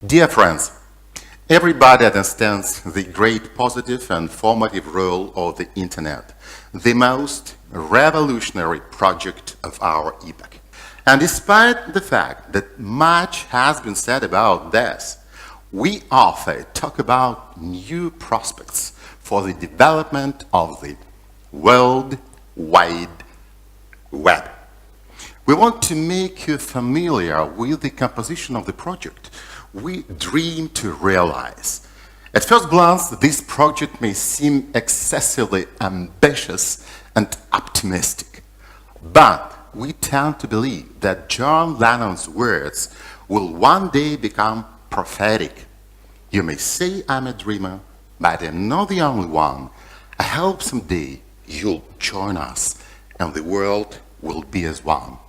Dear friends, everybody understands the great positive and formative role of the Internet, the most revolutionary project of our epoch. And despite the fact that much has been said about this, we often talk about new prospects for the development of the World Wide Web. We want to make you familiar with the composition of the project we dream to realize. At first glance, this project may seem excessively ambitious and optimistic, but we tend to believe that John Lennon's words will one day become prophetic. You may say I'm a dreamer, but I'm not the only one. I hope someday you'll join us and the world will be as one.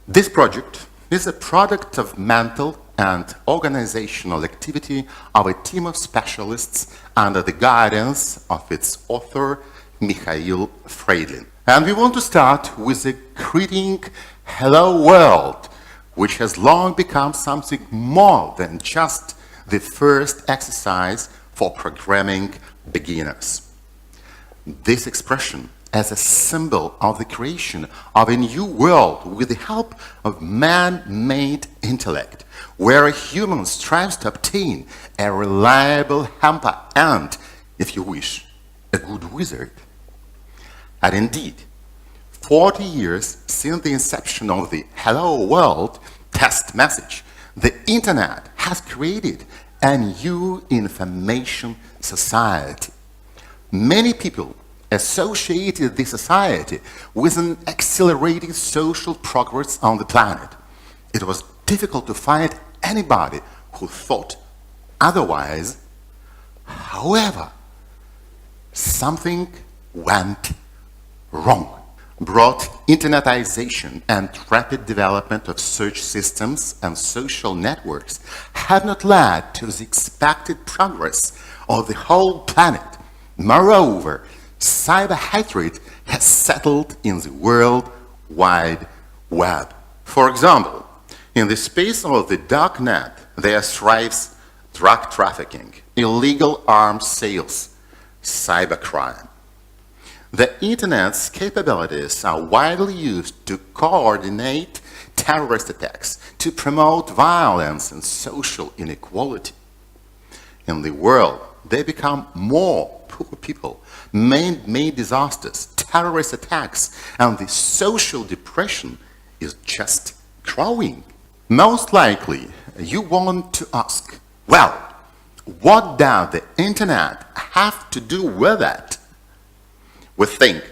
This project is a product of mental and organizational activity of a team of specialists under the guidance of its author, Mikhail Freidlin. And we want to start with a greeting, "Hello World," which has long become something more than just the first exercise for programming beginners. This expression as a symbol of the creation of a new world with the help of man-made intellect, where a human strives to obtain a reliable helper and, if you wish, a good wizard. And indeed, 40 years since the inception of the Hello World test message, the Internet has created a new information society. Many people associated this society with an accelerating social progress on the planet. It was difficult to find anybody who thought otherwise. However, something went wrong. Brought internetization and rapid development of search systems and social networks have not led to the expected progress of the whole planet. Moreover, cyber hatred has settled in the World Wide Web. For example, in the space of the dark net, there thrives drug trafficking, illegal arms sales, cybercrime. The Internet's capabilities are widely used to coordinate terrorist attacks, to promote violence and social inequality. In the world, they become more poor people, man-made disasters, terrorist attacks, and the social depression is just growing. Most likely, you want to ask, well, what does the Internet have to do with it? We think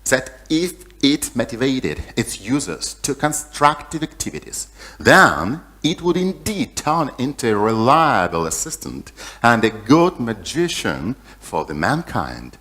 that if it motivated its users to constructive activities, then it would indeed turn into a reliable assistant and a good magician for the mankind.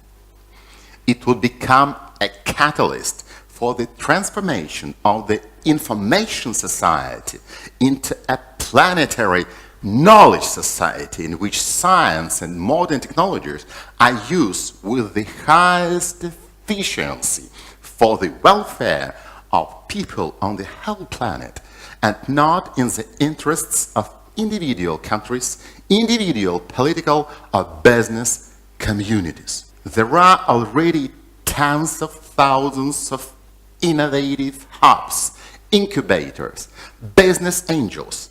It would become a catalyst for the transformation of the information society into a planetary knowledge society in which science and modern technologies are used with the highest efficiency for the welfare of people on the whole planet, and not in the interests of individual countries, individual political or business communities. There are already tens of thousands of innovative hubs, incubators, business angels,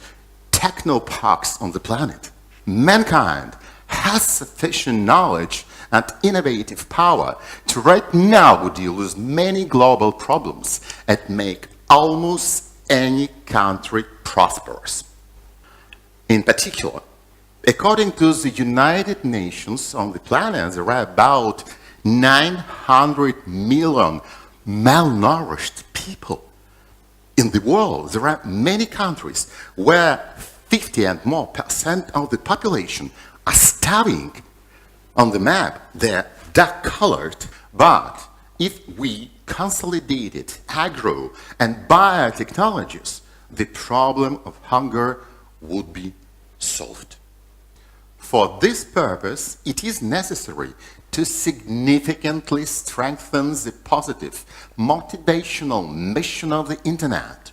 technoparks on the planet. Mankind has sufficient knowledge and innovative power to right now deal with many global problems and make almost any country prosperous. In particular, according to the United Nations, on the planet there are about 900 million malnourished people. In the world, there are many countries where 50 and more % of the population are starving. On the map, they're dark-colored, but if we consolidated agro and biotechnologies, the problem of hunger would be solved. For this purpose, it is necessary to significantly strengthen the positive, motivational mission of the Internet.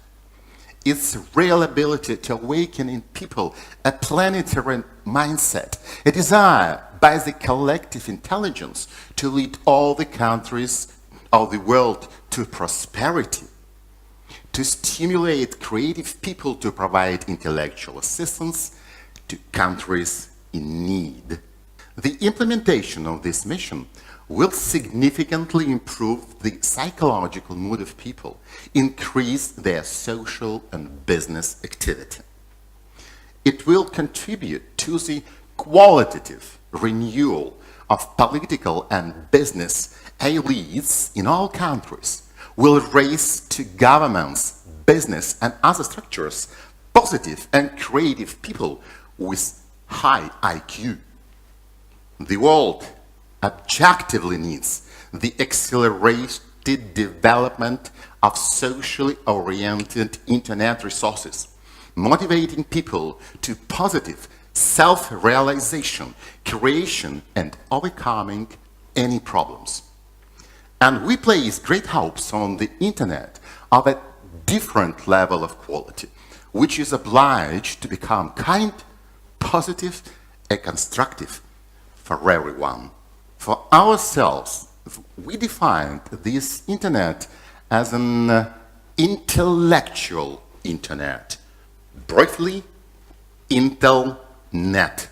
its real ability to awaken in people a planetary mindset, a desire by the collective intelligence to lead all the countries of the world to prosperity, to stimulate creative people to provide intellectual assistance to countries in need. The implementation of this mission will significantly improve the psychological mood of people, increase their social and business activity. It will contribute to the qualitative renewal of political and business elites in all countries, will raise to governments, business and other structures positive and creative people with high IQ. The world objectively needs the accelerated development of socially oriented internet resources, motivating people to positive self-realization, creation, and overcoming any problems. And we place great hopes on the internet of a different level of quality, which is obliged to become kind, positive, and constructive for everyone. For ourselves, we defined this internet as an intellectual internet. Briefly, Intelnet.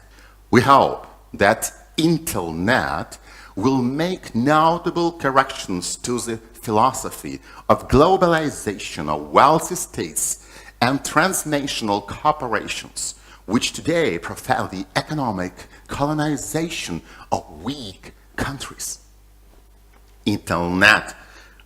We hope that Intelnet will make notable corrections to the philosophy of globalization of wealthy states and transnational corporations, which today profess the economic colonization of weak countries. Intelnet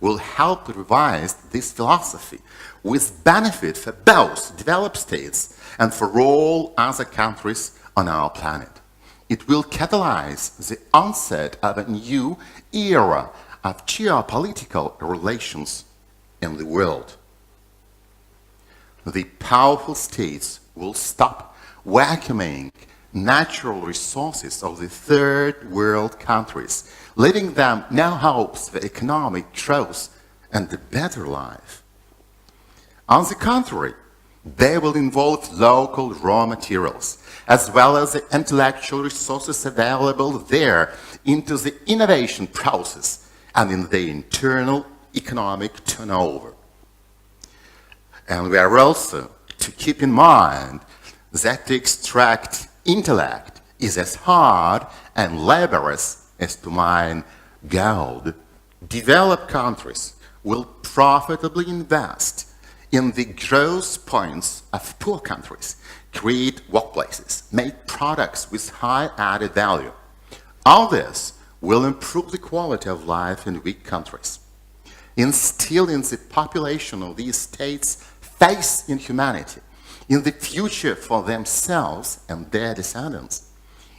will help revise this philosophy with benefit for both developed states and for all other countries on our planet. It will catalyze the onset of a new era of geopolitical relations in the world. The powerful states will stop vacuuming natural resources of the third world countries, leaving them no hopes for economic growth and a better life. On the contrary, they will involve local raw materials, as well as the intellectual resources available there into the innovation process and in the internal economic turnover. And we are also to keep in mind that to extract intellect is as hard and laborious as to mine gold. Developed countries will profitably invest in the growth points of poor countries, create workplaces, make products with high added value. All this will improve the quality of life in weak countries, instilling the population of these states faith in humanity, in the future for themselves and their descendants.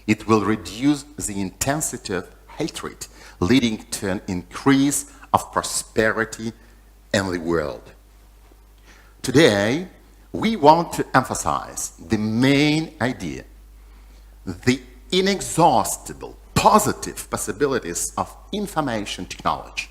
It will reduce the intensity of hatred, leading to an increase of prosperity in the world. Today, we want to emphasize the main idea, the inexhaustible positive possibilities of information technology.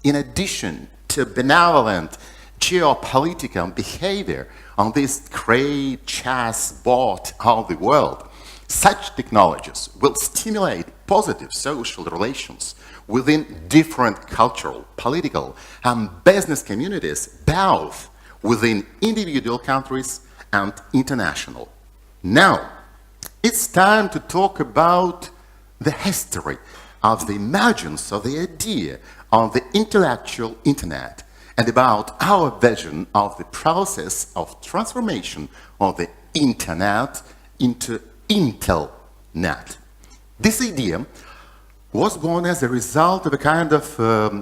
In addition to benevolent geopolitical behavior on this great chessboard of the world, such technologies will stimulate positive social relations within different cultural, political, and business communities, both within individual countries and international. Now, it's time to talk about the history of the emergence of the idea of the intellectual internet and about our vision of the process of transformation of the internet into Intelnet. This idea was born as a result of a kind of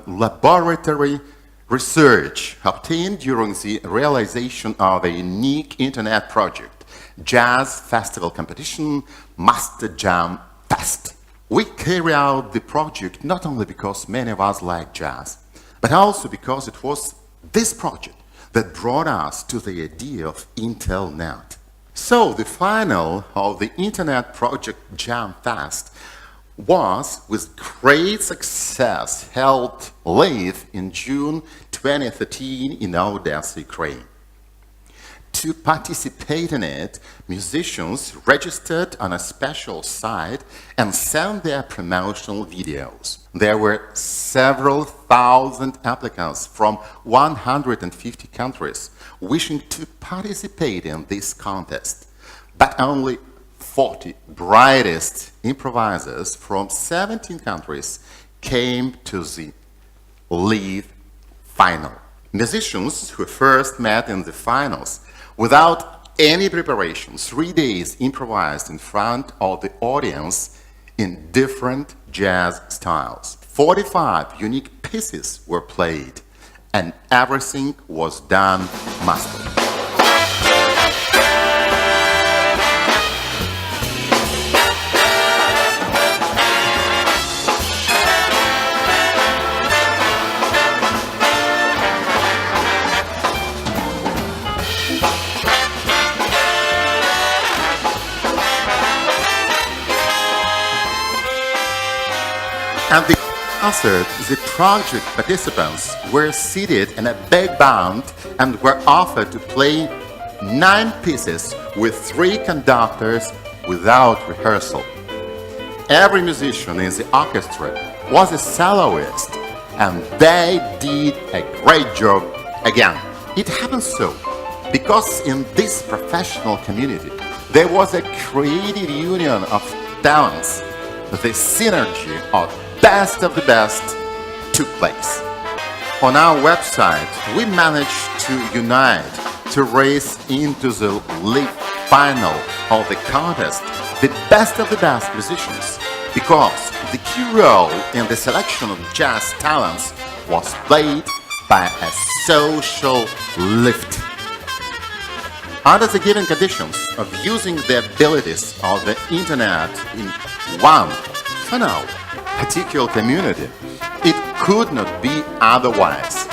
laboratory research obtained during the realization of a unique internet project, Jazz Festival Competition, Master Jam Fest. We carry out the project not only because many of us like jazz, but also because it was this project that brought us to the idea of Intelnet. So the final of the Internet project Jam Fest was, with great success, held live in June 2013 in Odessa, Ukraine. To participate in it, musicians registered on a special site and sent their promotional videos. There were several thousand applicants from 150 countries wishing to participate in this contest, but only 40 brightest improvisers from 17 countries came to the lead final. Musicians who first met in the finals without any preparation, 3 days improvised in front of the audience in different jazz styles. 45 unique pieces were played, and everything was done masterfully. At the concert, the project participants were seated in a big band and were offered to play 9 pieces with 3 conductors without rehearsal. Every musician in the orchestra was a soloist, and they did a great job again. It happened so because in this professional community there was a creative union of talents. The synergy of best of the best took place. On our website, we managed to unite, to race into the league final of the contest the best of the best musicians, because the key role in the selection of jazz talents was played by a social lift. Under the given conditions of using the abilities of the internet in one, for now, particular community, it could not be otherwise.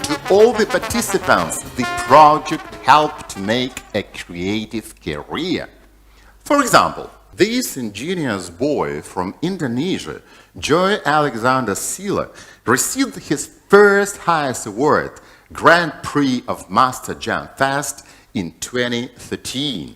To all the participants, the project helped to make a creative career. For example, this ingenious boy from Indonesia, Joy Alexander Sila, received his first highest award, Grand Prix of Master Jam Fest, in 2013.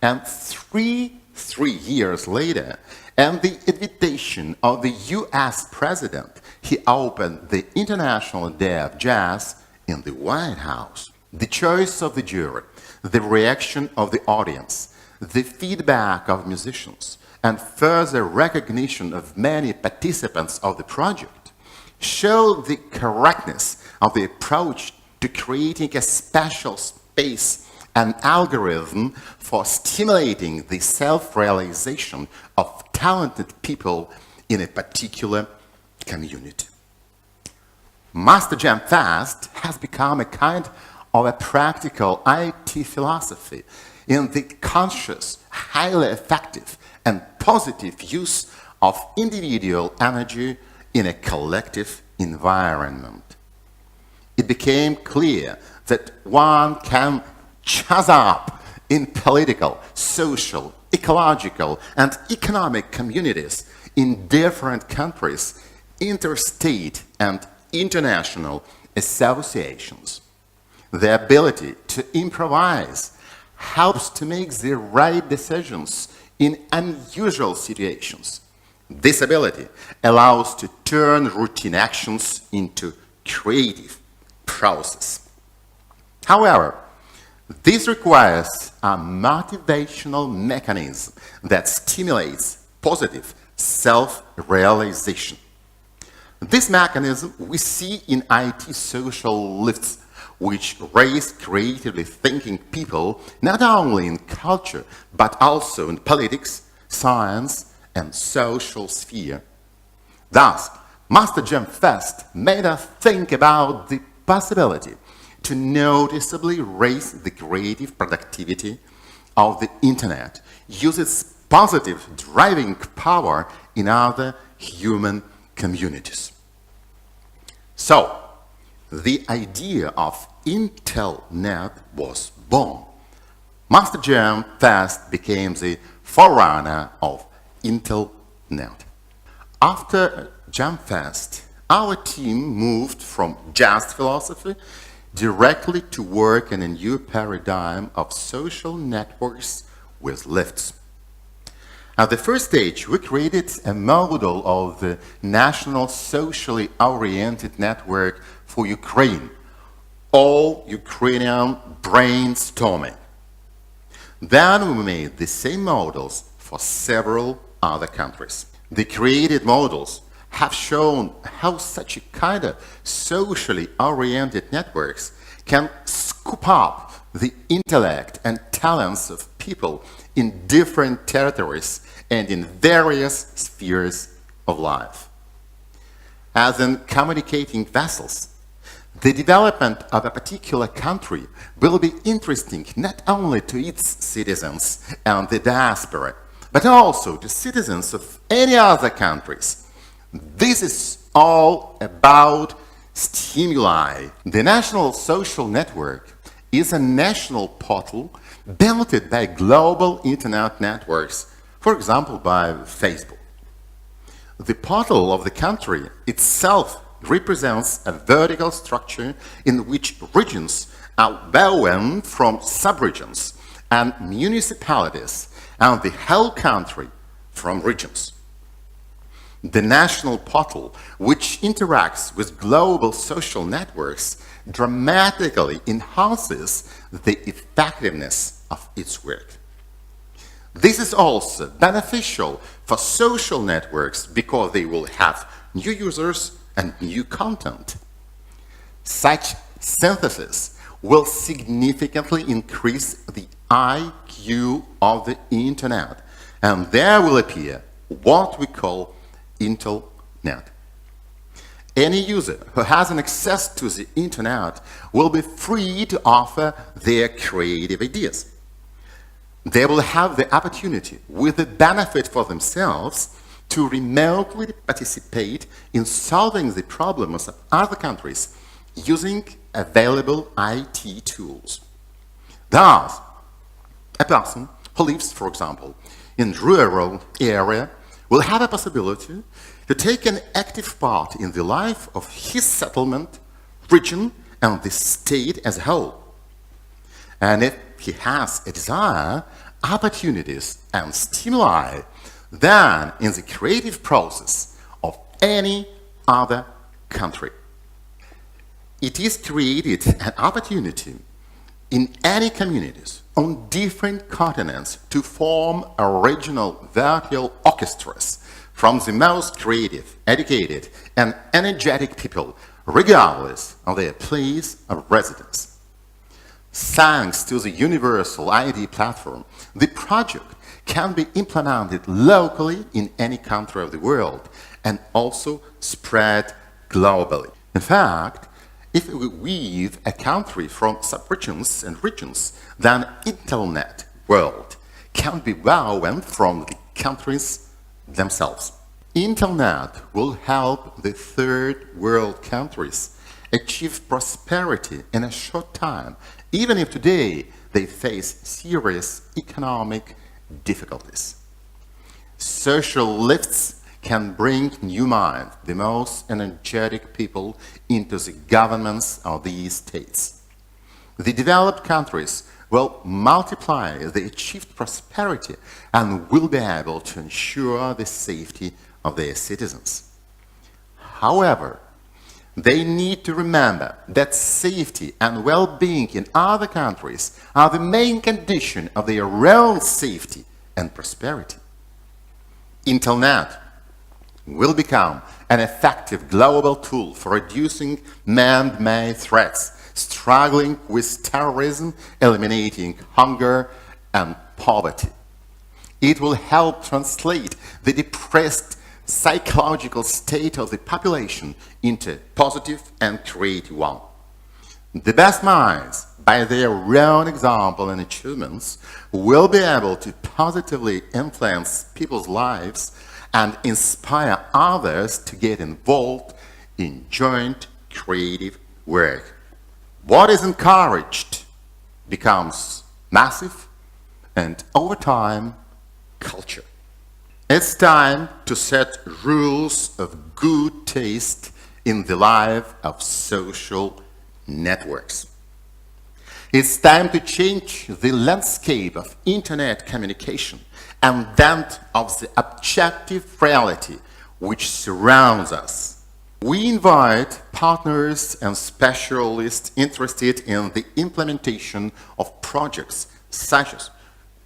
And three years later, and the invitation of the US President, he opened the International Day of Jazz in the White House. The choice of the jury, the reaction of the audience, the feedback of musicians, and further recognition of many participants of the project show the correctness of the approach to creating a special space an algorithm for stimulating the self-realization of talented people in a particular community. Master Jam Fest has become a kind of a practical IT philosophy in the conscious, highly effective, and positive use of individual energy in a collective environment. It became clear that one can jazz up in political, social, ecological, and economic communities in different countries, interstate and international associations. The ability to improvise helps to make the right decisions in unusual situations. This ability allows to turn routine actions into creative process. However, this requires a motivational mechanism that stimulates positive self-realization. This mechanism we see in IT social lifts, which raise creatively thinking people not only in culture, but also in politics, science, and social sphere. Thus, Master Jam Fest made us think about the possibility to noticeably raise the creative productivity of the internet, use its positive driving power in other human communities. So, the idea of IntelNet was born. Master Jam Fest became the forerunner of IntelNet. After Jam Fest, our team moved from jazz philosophy directly to work in a new paradigm of social networks with lifts. At the first stage, we created a model of the national socially oriented network for Ukraine, all Ukrainian brainstorming. Then we made the same models for several other countries. The created models have shown how such a kind of socially oriented networks can scoop up the intellect and talents of people in different territories and in various spheres of life. As in communicating vessels, the development of a particular country will be interesting not only to its citizens and the diaspora, but also to citizens of any other countries. This is all about stimuli. The National Social Network is a national portal built by global internet networks, for example by Facebook. The portal of the country itself represents a vertical structure in which regions are woven from subregions and municipalities, and the whole country from regions. The national portal, which interacts with global social networks, dramatically enhances the effectiveness of its work. This is also beneficial for social networks because they will have new users and new content. Such synthesis will significantly increase the IQ of the internet, and there will appear what we call Intelnet. Any user who has an access to the internet will be free to offer their creative ideas. They will have the opportunity, with the benefit for themselves, to remotely participate in solving the problems of other countries using available IT tools. Thus, a person who lives, for example, in a rural area will have a possibility to take an active part in the life of his settlement, region, and the state as a whole. And if he has a desire, opportunities, and stimuli, then in the creative process of any other country. It is created an opportunity in any communities on different continents to form original virtual orchestras from the most creative, educated, and energetic people, regardless of their place of residence. Thanks to the Universal ID platform, the project can be implemented locally in any country of the world and also spread globally. In fact, if we weave a country from subregions and regions, then Internet world can be woven from the countries themselves. Internet will help the third world countries achieve prosperity in a short time, even if today they face serious economic difficulties. Social lifts can bring new minds, the most energetic people, into the governments of these states. The developed countries will multiply the achieved prosperity and will be able to ensure the safety of their citizens. However, they need to remember that safety and well-being in other countries are the main condition of their own safety and prosperity. Internet will become an effective global tool for reducing man-made threats, struggling with terrorism, eliminating hunger and poverty. It will help translate the depressed psychological state of the population into positive and creative one. The best minds, by their own example and achievements, will be able to positively influence people's lives and inspire others to get involved in joint creative work. What is encouraged becomes massive and, over time, culture. It's time to set rules of good taste in the life of social networks. It's time to change the landscape of internet communication and that of the objective reality which surrounds us. We invite partners and specialists interested in the implementation of projects such as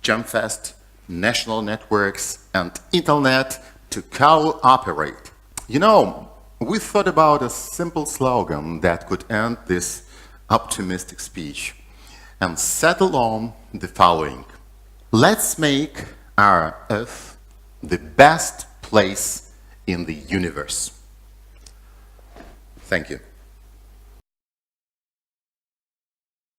JumpFest, national networks, and Internet to cooperate. You know, we thought about a simple slogan that could end this optimistic speech and settle on the following. Let's make our Earth the best place in the universe. Thank you.